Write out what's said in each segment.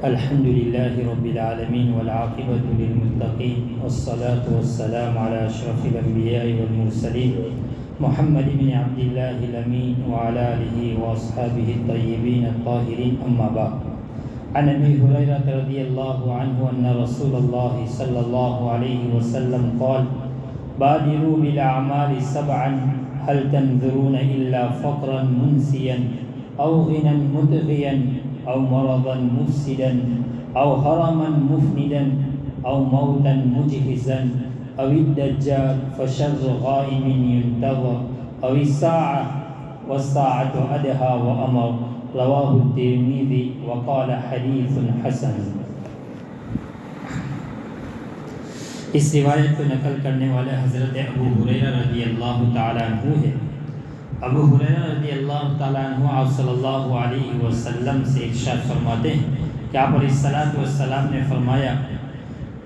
الحمد لله رب العالمين والعاقبة للمتقين والصلاة والسلام على أشرف الأنبياء والمرسلين محمد بن عبد الله الأمين وعلى آله وأصحابه الطيبين الطاهرين أما بعد. عن أبي هريرة رضي الله عنه أن رسول الله صلى الله عليه وسلم قال: بادروا بالأعمال سبعا هل تنظرون إلا فقرا منسيا أو غنى مطغيا أو مرضا مفسدا أو هرما مفندا أو موتا مجهزا أو الدجال فشر غائم ينتظر أو الساعة والساعة أدهى وأمر. رواه الترمذي وقال حديث حسن. اس روایت کو نقل کرنے والے حضرت ابو ہریرہ رضی اللہ تعالیٰ عنہ ہے. ابو ہریرہ رضی اللہ تعالیٰ عنہ آپ صلی اللہ علیہ وسلم سے ارشاد فرماتے ہیں کہ آپ علیہ الصلوۃ والسلام نے فرمایا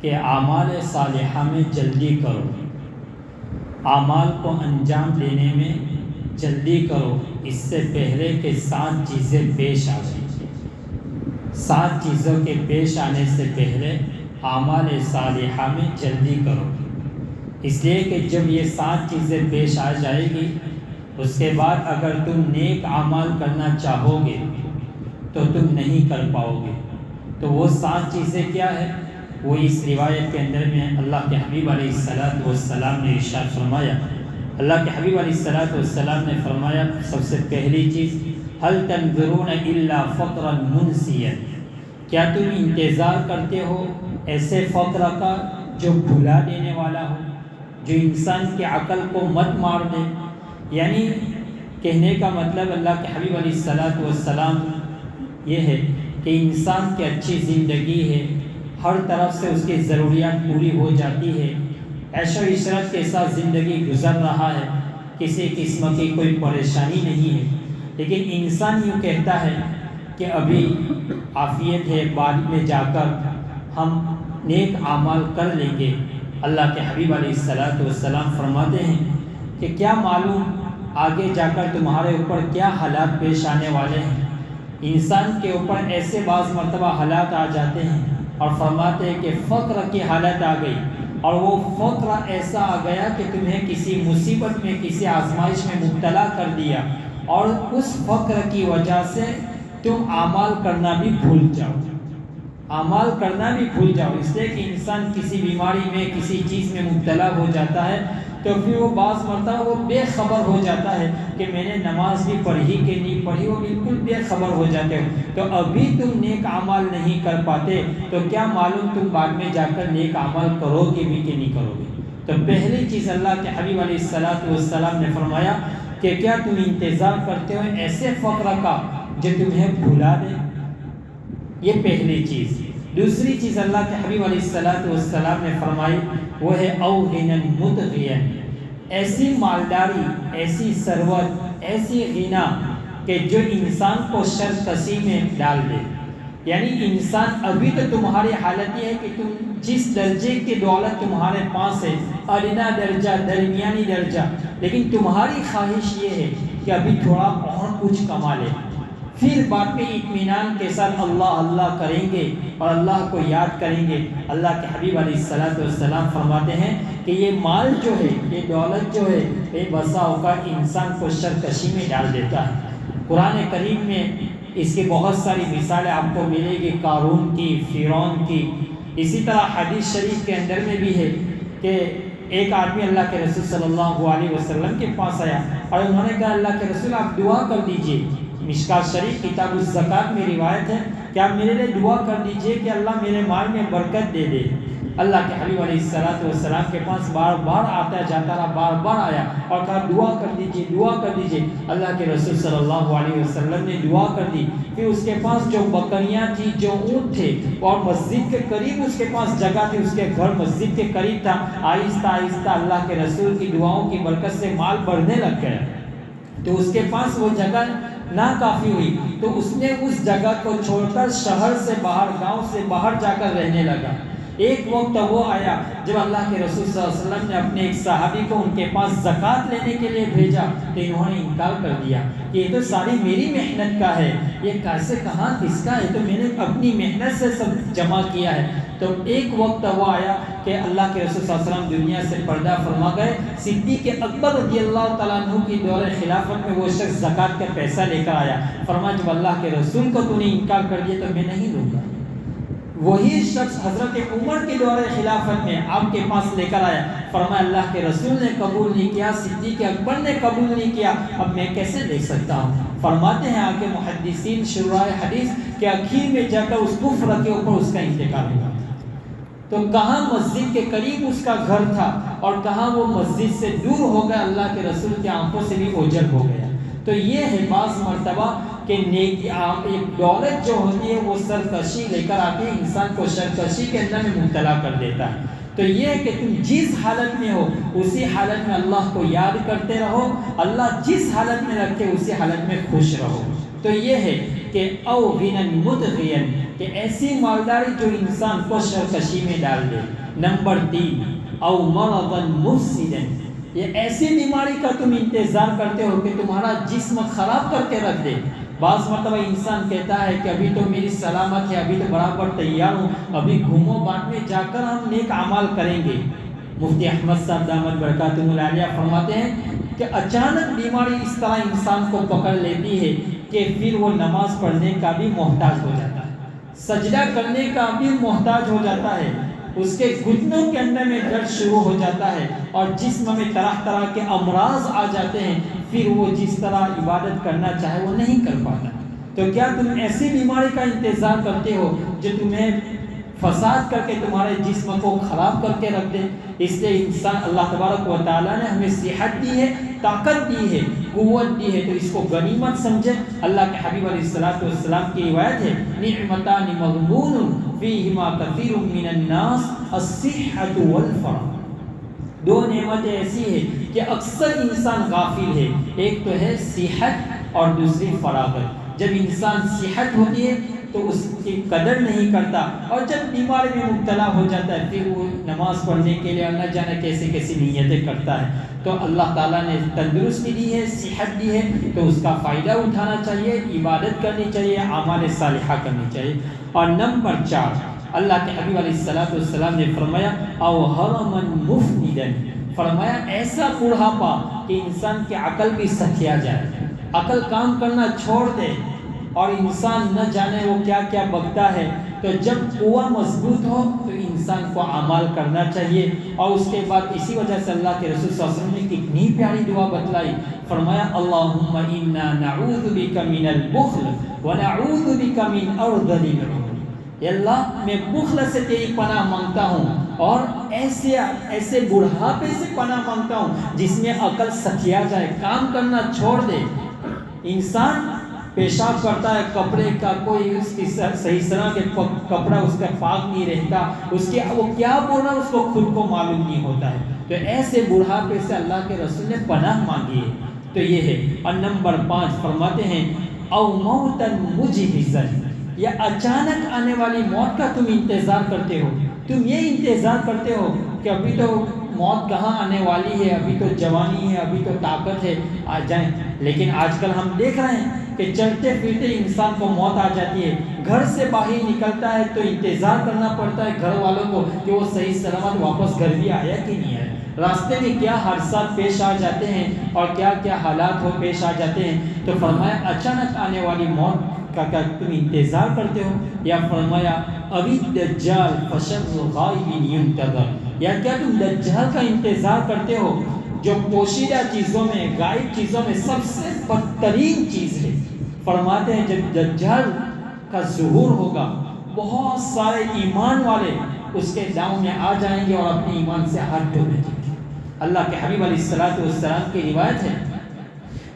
کہ اعمال صالحہ میں جلدی کرو، اعمال کو انجام دینے میں جلدی کرو، اس سے پہلے کہ 7 چیزیں پیش آ جائیں. 7 چیزوں کے پیش آنے سے پہلے اعمال صالحہ میں جلدی کرو، اس لیے کہ جب یہ 7 چیزیں پیش آ جائے گی اس کے بعد اگر تم نیک اعمال کرنا چاہو گے تو تم نہیں کر پاؤ گے. تو وہ 7 چیزیں کیا ہے؟ وہ اس روایت کے اندر میں اللہ کے حبیب علیہ الصلوۃ والسلام نے ارشاد فرمایا. اللہ کے حبیب علیہ الصلوۃ والسلام نے فرمایا سب سے پہلی چیز هل تنظرون الا فقرا منسیا، کیا تم انتظار کرتے ہو ایسے فقر کا جو بھلا دینے والا ہو، جو انسان کے عقل کو مت مار دے. یعنی کہنے کا مطلب اللہ کے حبیب علیہ الصلوۃ والسلام یہ ہے کہ انسان کی اچھی زندگی ہے، ہر طرف سے اس کی ضروریات پوری ہو جاتی ہے، عیش و عشرت کے ساتھ زندگی گزر رہا ہے، کسی قسم کی کوئی پریشانی نہیں ہے. لیکن انسان یوں کہتا ہے کہ ابھی عافیت ہے، بعد میں جا کر ہم نیک اعمال کر لیں گے. اللہ کے حبیب علیہ الصلوۃ والسلام فرماتے ہیں کہ کیا معلوم آگے جا کر تمہارے اوپر کیا حالات پیش آنے والے ہیں. انسان کے اوپر ایسے بعض مرتبہ حالات آ جاتے ہیں اور فرماتے ہیں کہ فقر کی حالت آ گئی، اور وہ فقر ایسا آ گیا کہ تمہیں کسی مصیبت میں، کسی آزمائش میں مبتلا کر دیا، اور اس فقر کی وجہ سے تم اعمال کرنا بھی بھول جاؤ، اعمال کرنا بھی بھول جاؤ. اس لیے کہ انسان کسی بیماری میں، کسی چیز میں مبتلا ہو جاتا ہے تو پھر وہ بعض مرتبہ وہ بے خبر ہو جاتا ہے کہ میں نے نماز بھی پڑھی کہ نہیں پڑھی، وہ بالکل بے خبر ہو جاتے ہو. تو ابھی تم نیک اعمال نہیں کر پاتے تو کیا معلوم تم بعد میں جا کر نیک اعمال کرو گے بھی کہ نہیں کرو گے. تو پہلی چیز اللہ کے حبیب علیہ الصلوۃ والسلام نے فرمایا کہ کیا تم انتظار کرتے ہو ایسے فقر کا جو تمہیں بھلا دے. یہ پہلی چیز. دوسری چیز اللہ کے حبیب علیہ الصلوۃ والسلام نے فرمائی وہ ہے او غنى مطغیا، ایسی مالداری، ایسی ثروت، ایسی غنا کہ جو انسان کو شرکسی میں ڈال دے. یعنی انسان ابھی تو تمہاری حالت یہ ہے کہ تم جس درجے کی دولت تمہارے پاس ہے، ادنا درجہ، درمیانی درجہ، لیکن تمہاری خواہش یہ ہے کہ ابھی تھوڑا اور کچھ کما لے، پھر بعد میں اطمینان کے ساتھ اللہ اللہ کریں گے اور اللہ کو یاد کریں گے. اللہ کے حبیب علیہ الصلوۃ والسلام فرماتے ہیں کہ یہ مال جو ہے، یہ دولت جو ہے، بے بسا اوقات انسان کو سرکشی میں ڈال دیتا ہے. قرآن کریم میں اس کی بہت ساری مثالیں آپ کو ملے گی، قارون کی، فرعون کی. اسی طرح حدیث شریف کے اندر میں بھی ہے کہ ایک آدمی اللہ کے رسول صلی اللہ علیہ وسلم کے پاس آیا اور انہوں نے کہا اللہ کے رسول آپ دعا کر دیجئے. مشکات شریف کتاب الزکات میں روایت ہے کہ آپ میرے لیے دعا کر دیجئے کہ اللہ میرے مال میں برکت دے دے. اللہ کے حبیب علیہ الصلوۃ والسلام کے پاس بار بار آتا جاتا رہا، بار بار آیا اور کہا دعا کر دیجئے، دعا کر دیجئے. اللہ کے رسول صلی اللہ علیہ وسلم نے دعا کر دی. پھر اس کے پاس جو بکریاں تھی، جو اونٹ تھے، اور مسجد کے قریب اس کے پاس جگہ تھی، اس کے گھر مسجد کے قریب تھا. آہستہ آہستہ اللہ کے رسول کی دعاؤں کی برکت سے مال بڑھنے لگ گیا. تو اس کے پاس وہ جگہ ناکافی ہوئی تو اس نے اس جگہ کو چھوڑ کر شہر سے باہر، گاؤں سے باہر جا کر رہنے لگا. ایک وقت وہ آیا جب اللہ کے رسول صلی اللہ علیہ وسلم نے اپنے ایک صحابی کو ان کے پاس زکوٰۃ لینے کے لیے بھیجا تو انہوں نے انکار کر دیا کہ یہ تو ساری میری محنت کا ہے، یہ کیسے کہاں کس کا ہے، تو میں نے اپنی محنت سے سب جمع کیا ہے۔ تو ایک وقت وہ آیا کہ اللہ کے رسول صلی اللہ علیہ وسلم دنیا سے پردہ فرما گئے۔ صدیق اکبر رضی اللہ تعالیٰ عنہ کی دور خلافت میں وہ شخص زکوٰۃ کا پیسہ لے کر آیا، فرمایا جب اللہ کے رسول کو تو نے انکار کر دیا تو میں نہیں لوں گا۔ وہی شخص حضرت عمر کے دور خلافت میں آپ کے پاس لے کر آیا، فرمایا اللہ کے رسول نے قبول نہیں کیا، صدیق اکبر نے قبول نہیں کیا، اب میں کیسے لے سکتا ہوں؟ فرماتے ہیں آگے محدثین شراح حدیث کہ آخر میں جا کر اس کفر کے اوپر اس کا انتقال ہوا۔ تو کہاں مسجد کے قریب اس کا گھر تھا اور کہاں وہ مسجد سے دور ہو گیا، اللہ کے رسول کی آنکھوں سے بھی اوجھل ہو گیا۔ تو یہ ہے بعض مرتبہ کہ نیکی ایک دولت جو ہوتی ہے وہ سرکشی لے کر آتی ہے، انسان کو سرکشی کے اندر میں مبتلا کر دیتا ہے۔ تو یہ ہے کہ تم جس حالت میں ہو اسی حالت میں اللہ کو یاد کرتے رہو، اللہ جس حالت میں رکھے اسی حالت میں خوش رہو۔ تو یہ ہے کہ او غنى مدغيا کہ ایسی مالداری جو انسان کو سرکشی میں ڈال دے۔ نمبر 3 او مرضا مفسدا، یہ ایسی بیماری کا تم انتظار کرتے ہو کہ تمہارا جسم خراب کر کے رکھ دے۔ بعض مرتبہ انسان کہتا ہے کہ ابھی تو میری سلامت ہے، ابھی تو برابر تیار ہوں، ابھی گھومو بعد میں جا کر ہم نیک اعمال کریں گے۔ مفتی احمد صاحب دامت برکاتہ العالیہ فرماتے ہیں کہ اچانک بیماری اس طرح انسان کو پکڑ لیتی ہے کہ پھر وہ نماز پڑھنے کا بھی محتاج ہو جاتا ہے، سجدہ کرنے کا بھی محتاج ہو جاتا ہے، اس کے گھٹنوں کے اندر میں درد شروع ہو جاتا ہے اور جسم میں طرح طرح کے امراض آ جاتے ہیں، پھر وہ جس طرح عبادت کرنا چاہے وہ نہیں کر پاتا۔ تو کیا تم ایسی بیماری کا انتظار کرتے ہو جو تمہیں فساد کر کے تمہارے جسم کو خراب کر کے رکھ دے؟ اس لیے انسان اللہ تبارک و تعالیٰ نے ہمیں صحت دی ہے، طاقت دی ہے، قوت دی ہے، تو اس کو غنیمت سمجھے۔ اللہ کے حبیب علیہ السلام کی روایت ہے نعمتان مغبون فیہما کثیر من الناس الصحۃ والفراغ، دو نعمتیں ایسی ہیں کہ اکثر انسان غافل ہے، ایک تو ہے صحت اور دوسری فراغت۔ جب انسان صحت ہوتی ہے تو اس کی قدر نہیں کرتا، اور جب بیماری میں مبتلا ہو جاتا ہے پھر وہ نماز پڑھنے کے لیے نہ جانے کیسی کیسی نیتیں کرتا ہے۔ تو اللہ تعالیٰ نے تندرستی دی ہے، صحت دی ہے، تو اس کا فائدہ اٹھانا چاہیے، عبادت کرنی چاہیے، اعمال صالحہ کرنی چاہیے۔ اور نمبر 4 اللہ کے حبیب علیہ السلام نے فرمایا او حرما مفندا، فرمایا ایسا بڑھاپا کہ انسان کی عقل بھی سکھیا جائے، عقل کام کرنا چھوڑ دے اور انسان نہ جانے وہ کیا کیا بکتا ہے۔ تو جب قوت مضبوط ہو تو انسان کو اعمال کرنا چاہیے۔ اور اس کے بعد اسی وجہ سے اللہ کے رسول صلی اللہ علیہ وسلم نے کتنی پیاری دعا بتلائی، فرمایا اللہم انا نعوذ بک من البخل ونعوذ بک من ارذل العمر، یا اللہ میں بخل سے تیری پناہ مانگتا ہوں اور ایسے بڑھاپے سے پناہ مانگتا ہوں جس میں عقل سکھیا جائے، کام کرنا چھوڑ دے۔ انسان پیشاب کرتا ہے کپڑے کا، کوئی اس کی صحیح طرح کے کپڑا اس کا پاک نہیں رہتا، اس کے وہ کیا بول رہا ہے اس کو خود کو معلوم نہیں ہوتا ہے۔ تو ایسے بڑھاپے سے اللہ کے رسول نے پناہ مانگی ہے۔ تو یہ ہے۔ اور نمبر 5 فرماتے ہیں او موتا مجہزا، یا اچانک آنے والی موت کا تم انتظار کرتے ہو، تم یہ انتظار کرتے ہو کہ ابھی تو موت کہاں آنے والی ہے، ابھی تو جوانی ہے، ابھی تو طاقت ہے، آ جائیں۔ لیکن آج کل ہم دیکھ رہے ہیں کہ چلتے پھرتے انسان کو موت آ جاتی ہے، گھر سے باہر نکلتا ہے تو انتظار کرنا پڑتا ہے گھر والوں کو کہ وہ صحیح سلامت واپس گھر بھی آیا کہ نہیں آیا، راستے میں کیا حادثات پیش آ جاتے ہیں اور کیا کیا حالات پیش آ جاتے ہیں۔ تو فرمایا اچانک آنے والی موت کا کیا تم انتظار کرتے ہو؟ یا فرمایا ابھی دجال فشر غائب ينتظر، یا کیا تم دجال کا انتظار کرتے ہو جو پوشیدہ چیزوں میں، غائب چیزوں میں سب سے بدترین چیز ہے۔ فرماتے ہیں جب دجال کا ظہور ہوگا بہت سارے ایمان والے اس کے داؤں میں آ جائیں گے اور اپنے ایمان سے ہاتھ دھو لیں گے۔ اللہ کے حبیب علیہ السلام کی روایت ہے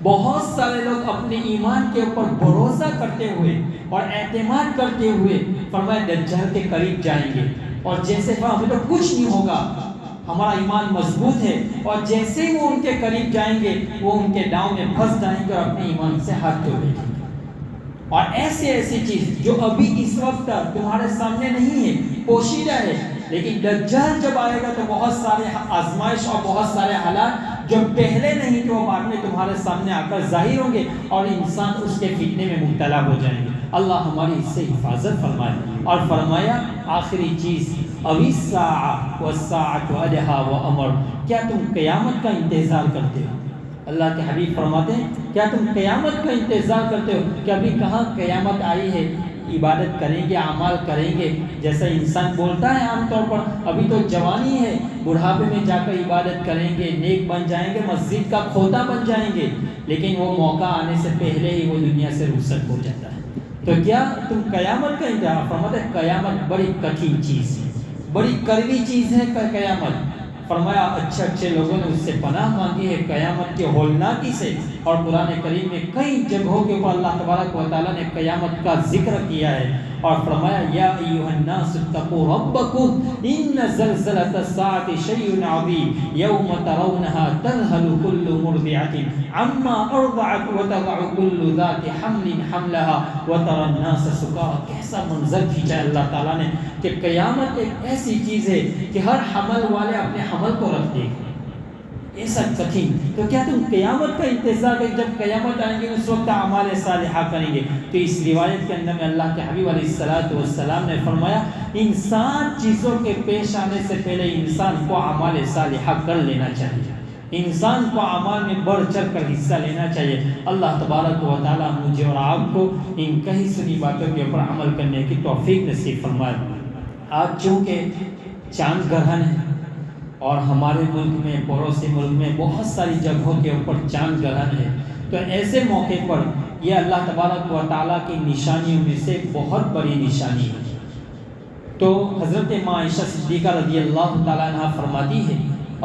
بہت سارے لوگ اپنے ایمان کے اوپر بھروسہ کرتے ہوئے اور اعتماد کرتے ہوئے فرمایا دجال کے قریب جائیں گے، اور جیسے ہمیں تو کچھ نہیں ہوگا، ہمارا ایمان مضبوط ہے، اور جیسے ہی وہ ان کے قریب جائیں گے وہ ان کے داؤں میں پھنس جائیں گے اور اپنے ایمان سے ہاتھ دھو لیں گے۔ اور ایسی چیز جو ابھی اس وقت تمہارے سامنے نہیں ہے، پوشیدہ ہے، لیکن دجال جب آئے گا تو بہت سارے آزمائش اور بہت سارے حالات جو پہلے نہیں تھے وہ بعد میں تمہارے سامنے آ کر ظاہر ہوں گے اور انسان اس کے فتنے میں مبتلا ہو جائیں گے۔ اللہ ہماری اس سے حفاظت فرمائے۔ اور فرمایا آخری چیز، الساعۃ والساعۃ ادھیٰ وامر، کیا تم قیامت کا انتظار کرتے ہو؟ اللہ کے حبیب فرماتے ہیں کیا تم قیامت کا انتظار کرتے ہو کہ ابھی کہاں قیامت آئی ہے، عبادت کریں گے، اعمال کریں گے، جیسا انسان بولتا ہے عام طور پر ابھی تو جوانی ہے، بڑھاپے میں جا کر عبادت کریں گے، نیک بن جائیں گے، مسجد کا کھوتا بن جائیں گے، لیکن وہ موقع آنے سے پہلے ہی وہ دنیا سے رخصت ہو جاتا ہے۔ تو کیا تم قیامت کا انتظار؟ فرماتے ہیں قیامت بڑی کٹھن چیز ہے، بڑی کڑوی چیز ہے قیامت۔ فرمایا اچھے لوگوں نے اس سے پناہ مانگی ہے قیامت کے ہولناکی سے، اور قرآن کریم میں کئی جگہوں کے اوپر اللہ تبارک و تعالیٰ نے قیامت کا ذکر کیا ہے، اور فرمایا یا ایھا الناس اتقوا ربکم ان زلزلۃ الساعۃ شیء عظیم یوم ترونها تذهل كل مرضعۃ عما ارضعت وتضع كل ذات حمل حملها وترى الناس سکارى۔ کیسا منظر کھینچا ہے اللہ تعالیٰ نے کہ قیامت ایک ایسی چیز ہے کہ ہر حمل والے اپنے حمل کو رکھ دے گا، ایسا کٹھن۔ تو کیا تم قیامت کا انتظار کریں؟ جب قیامت آئیں گے اس وقت اعمال صالحہ کریں گے۔ تو اس روایت کے اندر میں اللہ کے حبیب علیہ الصلوۃ والسلام نے فرمایا انسان چیزوں کے پیش آنے سے پہلے انسان کو اعمال صالحہ کر لینا چاہیے، انسان کو اعمال میں بڑھ چڑھ کر حصہ لینا چاہیے۔ اللہ تبارک و تعالیٰ مجھے اور آپ کو ان کئی سنی باتوں کے اوپر عمل کرنے کی توفیق نصیب فرمائے۔ آج چونکہ چاند گرہن ہے اور ہمارے ملک میں، پڑوسی ملک میں بہت ساری جگہوں کے اوپر چاند گرہن ہے، تو ایسے موقع پر یہ اللہ تبارک و تعالیٰ کی نشانیوں میں سے بہت بڑی نشانی ہے۔ تو حضرت ماں عائشہ صدیقہ رضی اللہ تعالیٰ عنہ فرماتی ہے،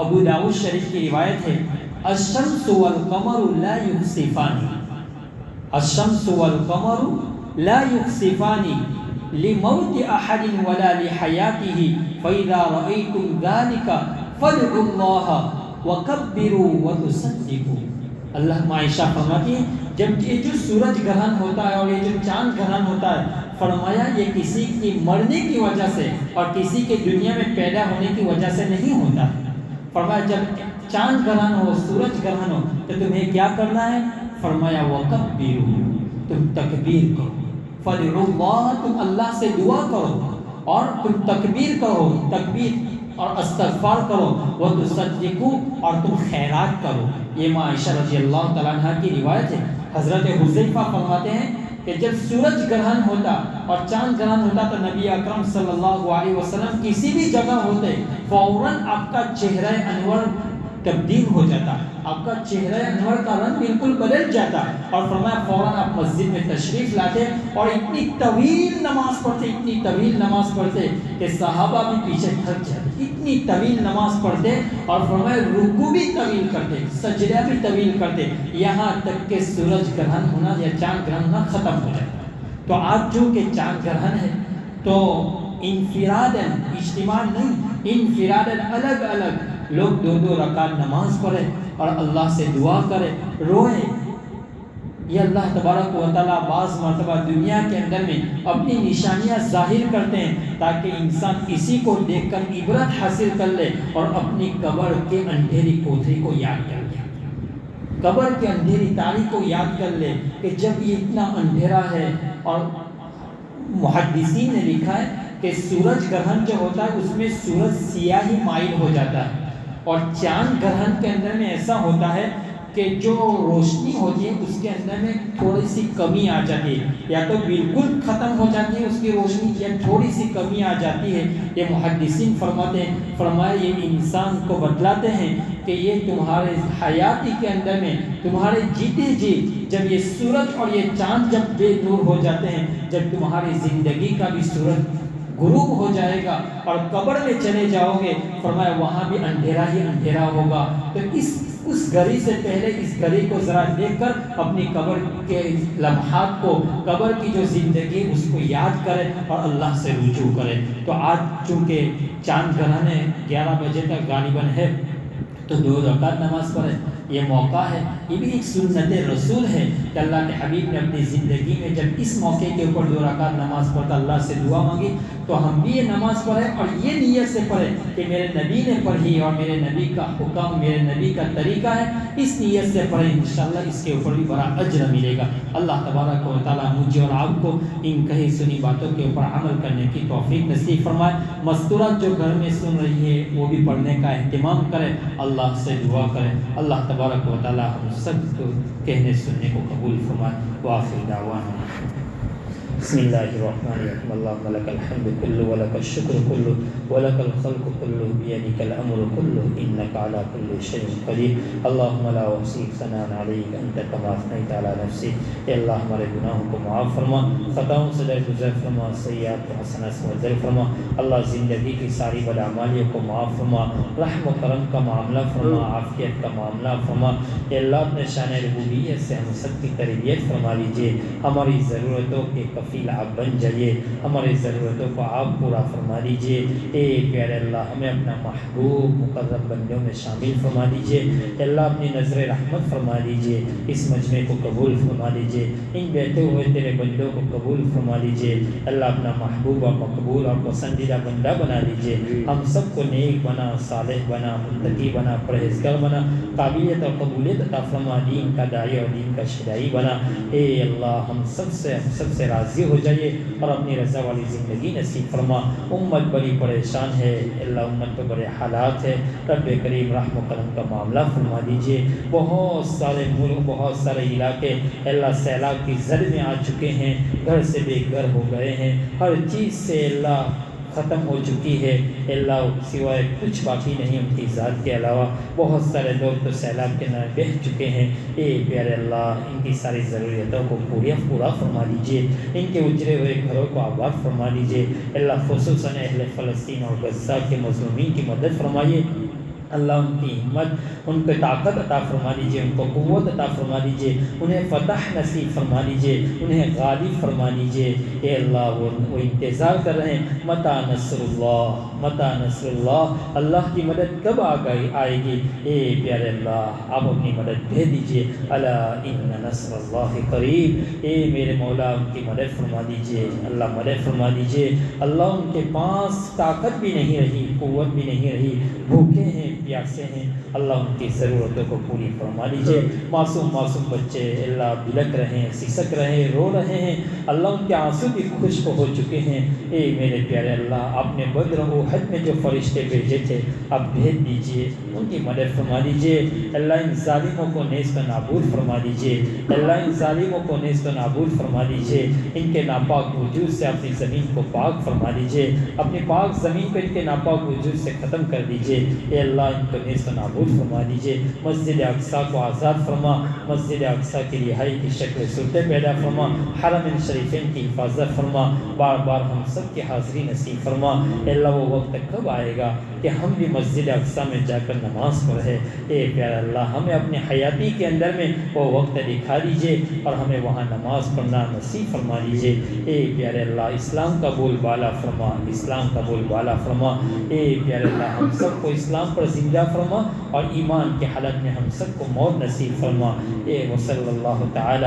ابو داؤد شریف کی روایت ہے، الشمس والقمر لا یخسفان، الشمس والقمر لا یخسفان لموت احد ولا لحیاته فاذا رأيتم ذلك فادعوا اللہ وکبروا وتصدقوا۔ اللہ عائشہ فرماتی ہے جب یہ جو سورج گرہن ہوتا ہے اور یہ جو چاند گرہن ہوتا ہے، فرمایا یہ کسی کی مرنے کی وجہ سے اور کسی کے دنیا میں پیدا ہونے کی وجہ سے نہیں ہوتا ہے۔ فرمایا جب چاند گرہن ہو، سورج گرہن ہو تو تمہیں کیا کرنا ہے؟ فرمایا وکبروا، تم تکبیر کرو، فادعوا اللہ، تم اللہ سے دعا کرو، اور تم تکبیر کرو، تکبیر اور استغفار کرو، وتصدقوا، اور تم خیرات کرو۔ یہ ماں عائشہ رضی اللہ تعالیٰ عنہ کی روایت ہے۔ حضرت حذیفہ فرماتے ہیں کہ جب سورج گرہن ہوتا اور چاند گرہن ہوتا تو نبی اکرم صلی اللہ علیہ وسلم کسی بھی جگہ ہوتے فوراً آپ کا چہرہ انور تبدیل ہو جاتا، آپ کا چہرہ انور کا رنگ بالکل بدل جاتا، اور فرمایا فوراً آپ مسجد میں تشریف لاتے اور اتنی طویل نماز پڑھتے، اتنی طویل نماز پڑھتے کہ صحابہ بھی پیچھے تھک جاتے، اتنی طویل نماز پڑھتے، اور فرمایا رکوع بھی طویل کرتے، سجدہ بھی طویل کرتے، یہاں تک کہ سورج گرہن ہونا یا چاند گرہن ہونا ختم ہو جاتا۔ تو آج چونکہ چاند گرہن ہے تو انفراداً، اجتماع نہیں، انفراداً الگ الگ لوگ 2 رکعت نماز پڑھے اور اللہ سے دعا کرے، روئے۔ یہ اللہ تبارک و تعالیٰ بعض مرتبہ دنیا کے اندر میں اپنی نشانیاں ظاہر کرتے ہیں تاکہ انسان اسی کو دیکھ کر عبرت حاصل کر لے اور اپنی قبر کے اندھیری کوٹری کو یاد کر لے، قبر کے اندھیری تاریخ کو یاد کر لے کہ جب یہ اتنا اندھیرا ہے۔ اور محدثین نے لکھا ہے کہ سورج گرہن جو ہوتا ہے اس میں سورج سیاہی مائل ہو جاتا ہے، اور چاند گرہن کے اندر میں ایسا ہوتا ہے کہ جو روشنی ہوتی ہے اس کے اندر میں تھوڑی سی کمی آ جاتی ہے، یا تو بالکل ختم ہو جاتی ہے اس کی روشنی یا تھوڑی سی کمی آ جاتی ہے۔ یہ محدثین فرماتے ہیں، فرمایا یہ انسان کو بتلاتے ہیں کہ یہ تمہارے حیاتی کے اندر میں تمہارے جیتے جی جب یہ سورج اور یہ چاند جب بے نور ہو جاتے ہیں، جب تمہاری زندگی کا بھی سورج غروب ہو جائے گا اور قبر میں چلے جاؤ گے، فرمایا وہاں بھی اندھیرا ہی اندھیرا ہوگا۔ تو اس گھڑی سے پہلے اس گھڑی کو ذرا دیکھ کر اپنی قبر کے لمحات کو، قبر کی جو زندگی اس کو یاد کرے اور اللہ سے رجوع کرے۔ تو آج چونکہ چاند گرہن 11 بجے تک غالباً ہے تو 2 رکعت نماز پڑھے، یہ موقع ہے، یہ بھی ایک سنت رسول ہے کہ اللہ کے حبیب نے اپنی زندگی میں جب اس موقع کے اوپر 2 رکعت نماز پڑھتا اللہ سے دعا مانگی تو ہم بھی یہ نماز پڑھیں اور یہ نیت سے پڑھیں کہ میرے نبی نے پڑھی اور میرے نبی کا حکم، میرے نبی کا طریقہ ہے، اس نیت سے پڑھیں، انشاءاللہ اس کے اوپر بھی بڑا اجر ملے گا۔ اللہ تبارک و تعالیٰ مجھے اور آپ کو ان کہی سنی باتوں کے اوپر عمل کرنے کی توفیق نصیب فرمائے۔ مستورات جو گھر میں سن رہی ہے وہ بھی پڑھنے کا اہتمام کریں، اللہ سے دعا کریں، اللہ تبارک و تعالیٰ ہم سب کو کہنے سننے کو قبول فرمائے۔ وآخر دعوانا بسم اللہ الرحمن الرحیم اللہم لک الحمد کلہ ولک الشکر کلہ ولک الخلق کلہ بیدک الامر کلہ انک علی کل شیء قدیر اللہم لا احصی ثناء علیک انت کما اثنیت علی نفسک۔ اے اللہ ہمارے گناہوں کو معاف فرما، خطاؤں سے درگزر فرما، سیئات و حسنات سے معذر فرما۔ اللہ زندگی کی ساری بداعمالیوں کو معاف فرما، رحم و کرم کا معاملہ فرما، عافیت کا معاملہ فرما۔ اے اللہ اپنے شان ربوبیت سے ہم سب کی تربیت فرما لیجیے، ہماری ضرورتوں کے کفیل آپ بن جائیے، ہماری ضرورتوں کو آپ پورا فرما لیجیے۔ اے پیارے اللہ ہمیں اپنا محبوب مقرب بندوں میں شامل فرما لیجیے۔ اے اللہ اپنی نظر رحمت فرما لیجیے، اس مجمع کو قبول فرما لیجیے، ان بیٹھے ہوئے تیرے بندوں کو قبول فرما لیجیے۔ اللہ اپنا محبوب اور مقبول اور پسندیدہ بندہ بنا لیجیے، ہم سب کو نیک بنا، صالح بنا، متقی بنا، پرہیزگار بنا، قابلیت اور قبولیت عطا فرما، دین کا داعی اور دین کا شدائی بنا۔ اے اللہ ہم سب سے راضی ہو جائیے اور اپنی رضا والی زندگی نصیب فرما۔ امت بڑی پریشان ہے اللہ، امت پہ بڑے حالات ہے، رب کریم رحم و کرم کا معاملہ فرما دیجیے۔ بہت سارے ملک، بہت سارے علاقے اللہ سیلاب کی زد میں آ چکے ہیں، گھر سے بے گھر ہو گئے ہیں، ہر چیز سے اللہ ختم ہو چکی ہے اللہ، سوائے کچھ باقی نہیں ان کی ذات کے علاوہ۔ بہت سارے لوگ تو سیلاب کے نہ بہہ چکے ہیں۔ اے پیارے اللہ ان کی ساری ضروریتوں کو پورا فرما دیجیے، ان کے اجڑے ہوئے گھروں کو آباد فرما دیجیے اللہ، خصوصاً اہل فلسطین اور غزہ کے مظلومین کی مدد فرمائیے اللہ، ان کی ہمت، ان کو طاقت عطا فرما دیجیے، ان کو قوت عطا فرما دیجیے، انہیں فتح نصیب فرما دیجیے، انہیں غالب فرما دیجیے۔ اے اللہ وہ انتظار کر رہے ہیں متی نصر اللہ، متی نصر اللہ، اللہ کی مدد کب آئے گی۔ اے پیارے اللہ آپ اپنی مدد دے دیجیے، الا ان نصر اللہ قریب۔ اے میرے مولا ان کی مدد فرما دیجیے اللہ، مدد فرما دیجیے اللہ، ان کے پاس طاقت بھی نہیں رہی، قوت بھی نہیں رہی، بھوکے ہیں، پیاسے ہیں اللہ، ان کی ضرورتوں کو پوری فرما لیجیے۔ معصوم بچے اللہ بلک رہے ہیں، سسک رہے ہیں، رو رہے ہیں اللہ، ان کے آنسو بھی خشک ہو چکے ہیں۔ اے میرے پیارے اللہ آپ نے بدر و احد میں جو فرشتے بھیجے تھے آپ بھیج دیجیے، ان کی مدد فرما دیجیے اللہ، ان ظالموں کو نیست و نابود فرما دیجیے اللہ، ان ظالموں کو نیست و نابود فرما دیجیے، ان کے ناپاک وجود سے اپنی زمین کو پاک فرما دیجیے، اپنی پاک زمین کو ان کے ناپاک وجود سے ختم کر دیجیے۔ اے اللہ ان کو نیست و نابود فرما دیجیے، مسجد اقصیٰ کو آزاد فرما، مسجد اقصیٰ کی رہائی کی شکل صورتیں پیدا فرما، حرمین شریفین کی حفاظت فرما، بار بار ہم سب کی حاضری نصیب فرما۔ اے اللہ وہ وقت کب آئے گا کہ ہم بھی مسجد اقصیٰ میں جا کر نماز پڑھے۔ اے پیارا اللہ ہمیں اپنے حیاتی کے اندر میں وہ وقت دکھا دیجیے اور ہمیں وہاں نماز پڑھنا نصیب فرما دیجیے۔ اے پیارے اللہ اسلام کا بول بالا فرما، اسلام کا بول بالا فرما۔ اے پیارے اللہ ہم سب کو اسلام پر زندہ فرما اور ایمان کے حالت میں ہم سب کو موت نصیب فرما۔ اے وصلی اللہ تعالی